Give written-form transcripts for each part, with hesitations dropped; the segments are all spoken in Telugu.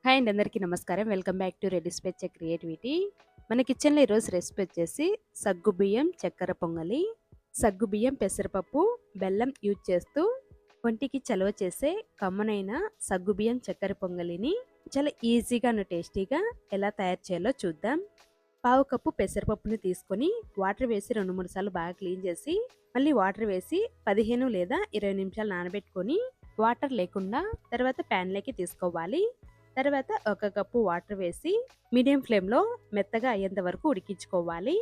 హాయ్ అండి, అందరికీ నమస్కారం. వెల్కమ్ బ్యాక్ టు రెడ్డి స్పెచ్ క్రియేటివిటీ. మన కిచెన్లో ఈరోజు రెసిపీ వచ్చేసి సగ్గుబియ్యం చక్కెర పొంగలి. సగ్గుబియ్యం, పెసరపప్పు, బెల్లం యూజ్ చేస్తూ ఒంటికి చలవ చేసే కమ్మనైన సగ్గుబియ్యం చక్కెర పొంగలిని చాలా ఈజీగా టేస్టీగా ఎలా తయారు చేయాలో చూద్దాం. పావు కప్పు పెసరపప్పుని తీసుకొని వాటర్ వేసి 2-3 సార్లు బాగా క్లీన్ చేసి మళ్ళీ వాటర్ వేసి 15 లేదా 20 నిమిషాలు నానబెట్టుకొని వాటర్ లేకుండా తర్వాత ప్యాన్లోకి తీసుకోవాలి. తర్వాత 1 కప్పు వాటర్ వేసి మీడియం ఫ్లేమ్లో మెత్తగా అయ్యేంత వరకు ఉడికించుకోవాలి.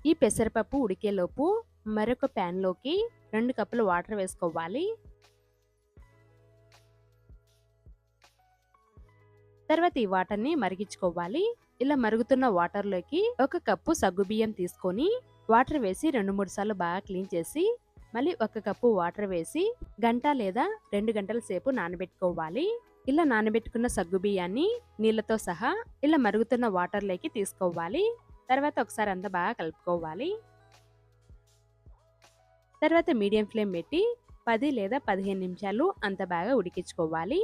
ఈ పెసరపప్పు ఉడికేలోపు మరొక ప్యాన్లోకి 2 కప్పులు వాటర్ వేసుకోవాలి. తర్వాత ఈ వాటర్ని మరిగించుకోవాలి. ఇలా మరుగుతున్న వాటర్లోకి 1 కప్పు సగ్గుబియ్యం తీసుకొని వాటర్ వేసి 2-3 సార్లు బాగా క్లీన్ చేసి మళ్ళీ 1 కప్పు వాటర్ వేసి గంట లేదా 2 గంటల సేపు నానబెట్టుకోవాలి. ఇలా నానబెట్టుకున్న సగ్గుబియ్యాన్ని నీళ్ళతో సహా ఇలా మరుగుతున్న వాటర్లోకి తీసుకోవాలి. తర్వాత ఒకసారి అంతా బాగా కలుపుకోవాలి. తర్వాత మీడియం ఫ్లేమ్ పెట్టి 10 లేదా 15 నిమిషాలు అంత బాగా ఉడికించుకోవాలి.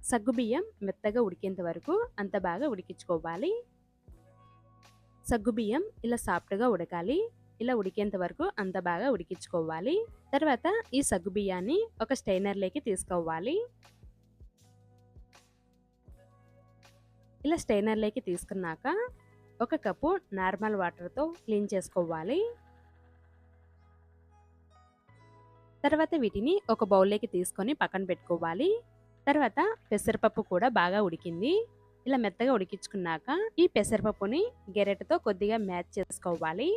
సగ్గుబియ్యం మెత్తగా ఉడికేంత వరకు అంత బాగా ఉడికించుకోవాలి. సగ్గుబియ్యం ఇలా సాఫ్ట్గా ఉడకాలి. ఇలా ఉడికేంత వరకు అంత బాగా ఉడికించుకోవాలి. తర్వాత ఈ సగ్గుబియ్యాన్ని ఒక స్టైనర్లోకి తీసుకోవాలి. ఇలా స్టైనర్లోకి తీసుకున్నాక 1 కప్పు నార్మల్ వాటర్తో క్లీన్ చేసుకోవాలి. తర్వాత వీటిని ఒక బౌల్లోకి తీసుకొని పక్కన పెట్టుకోవాలి. తర్వాత పెసరపప్పు కూడా బాగా ఉడికింది. ఇలా మెత్తగా ఉడికించుకున్నాక ఈ పెసరపప్పుని గెరెటతో కొద్దిగా మ్యాచ్ చేసుకోవాలి.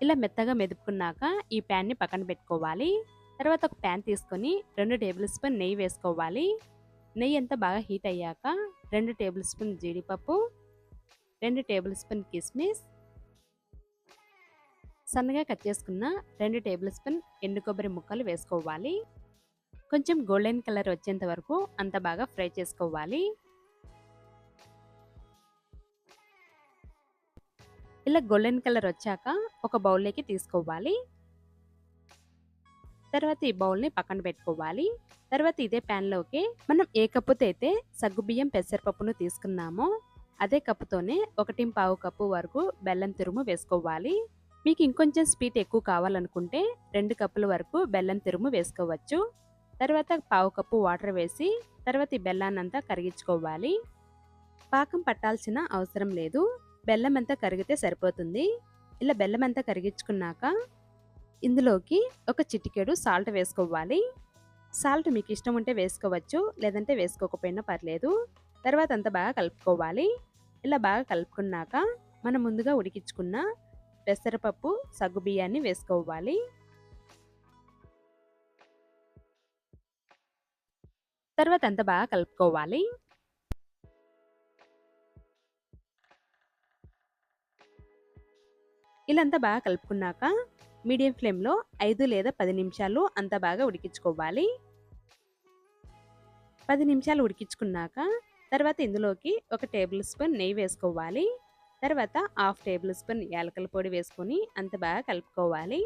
ఇలా మెత్తగా మెదుపుకున్నాక ఈ ప్యాన్ని పక్కన పెట్టుకోవాలి. తర్వాత ఒక ప్యాన్ తీసుకొని 2 టేబుల్ స్పూన్ నెయ్యి వేసుకోవాలి. నెయ్యి అంతా బాగా హీట్ అయ్యాక 2 టేబుల్ స్పూన్ జీడిపప్పు, 2 టేబుల్ స్పూన్ కిస్మిస్, సన్నగా కట్ చేసుకున్న 2 టేబుల్ స్పూన్ ఎండు కొబ్బరి ముక్కలు వేసుకోవాలి. కొంచెం గోల్డెన్ కలర్ వచ్చేంత వరకు అంత బాగా ఫ్రై చేసుకోవాలి. ఇలా గోల్డెన్ కలర్ వచ్చాక ఒక బౌల్లోకి తీసుకోవాలి. తర్వాత ఈ బౌల్ని పక్కన పెట్టుకోవాలి. తర్వాత ఇదే ప్యాన్లోకి మనం ఏ కప్పుతో అయితే సగ్గుబియ్యం పెసరపప్పును తీసుకున్నామో అదే కప్పుతోనే 1.5 కప్పు వరకు బెల్లం తురుము వేసుకోవాలి. మీకు ఇంకొంచెం స్వీట్ ఎక్కువ కావాలనుకుంటే 2 కప్పుల వరకు బెల్లం తురుము వేసుకోవచ్చు. తర్వాత 1/2 కప్పు వాటర్ వేసి తర్వాత ఈ బెల్లాన్నంతా కరిగించుకోవాలి. పాకం పట్టాల్సిన అవసరం లేదు, బెల్లం అంతా కరిగితే సరిపోతుంది. ఇలా బెల్లం అంతా కరిగించుకున్నాక ఇందులోకి ఒక చిటికెడు సాల్ట్ వేసుకోవాలి. సాల్ట్ మీకు ఇష్టం ఉంటే వేసుకోవచ్చు, లేదంటే వేసుకోకపోయినా పర్లేదు. తర్వాత అంతా బాగా కలుపుకోవాలి. ఇలా బాగా కలుపుకున్నాక మనం ముందుగా ఉడికించుకున్న పెసరపప్పు సగ్గుబియ్యాన్ని వేసుకోవాలి. తర్వాత అంతా బాగా కలుపుకోవాలి. ఇలా అంతా బాగా కలుపుకున్నాక మీడియం ఫ్లేమ్లో 5 లేదా 10 నిమిషాలు అంతా బాగా ఉడికించుకోవాలి. 10 నిమిషాలు ఉడికించుకున్నాక తర్వాత ఇందులోకి 1 టేబుల్ స్పూన్ నెయ్యి వేసుకోవాలి. తర్వాత 1/2 టేబుల్ స్పూన్ యాలకుల పొడి వేసుకొని అంత బాగా కలుపుకోవాలి.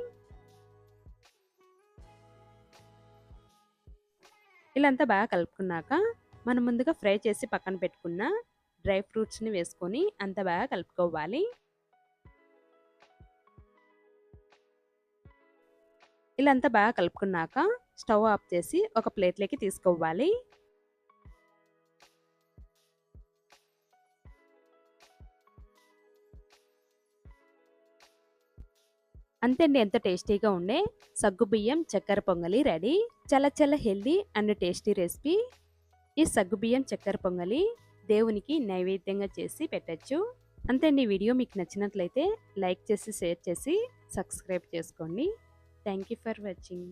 ఇలా అంతా బాగా కలుపుకున్నాక మనం ముందుగా ఫ్రై చేసి పక్కన పెట్టుకున్న డ్రై ఫ్రూట్స్ని వేసుకొని అంత బాగా కలుపుకోవాలి. ఇలా అంతా బాగా కలుపుకున్నాక స్టవ్ ఆఫ్ చేసి ఒక ప్లేట్లోకి తీసుకోవాలి. అంతే అండి, ఎంతో టేస్టీగా ఉండే సగ్గుబియ్యం చక్కెర పొంగలి రెడీ. చాలా చాలా హెల్దీ అండ్ టేస్టీ రెసిపీ. ఈ సగ్గుబియ్యం చక్కెర పొంగలి దేవునికి నైవేద్యంగా చేసి పెట్టచ్చు. అంతే అండి, వీడియో మీకు నచ్చినట్లయితే లైక్ చేసి షేర్ చేసి సబ్స్క్రైబ్ చేసుకోండి. Thank you for watching.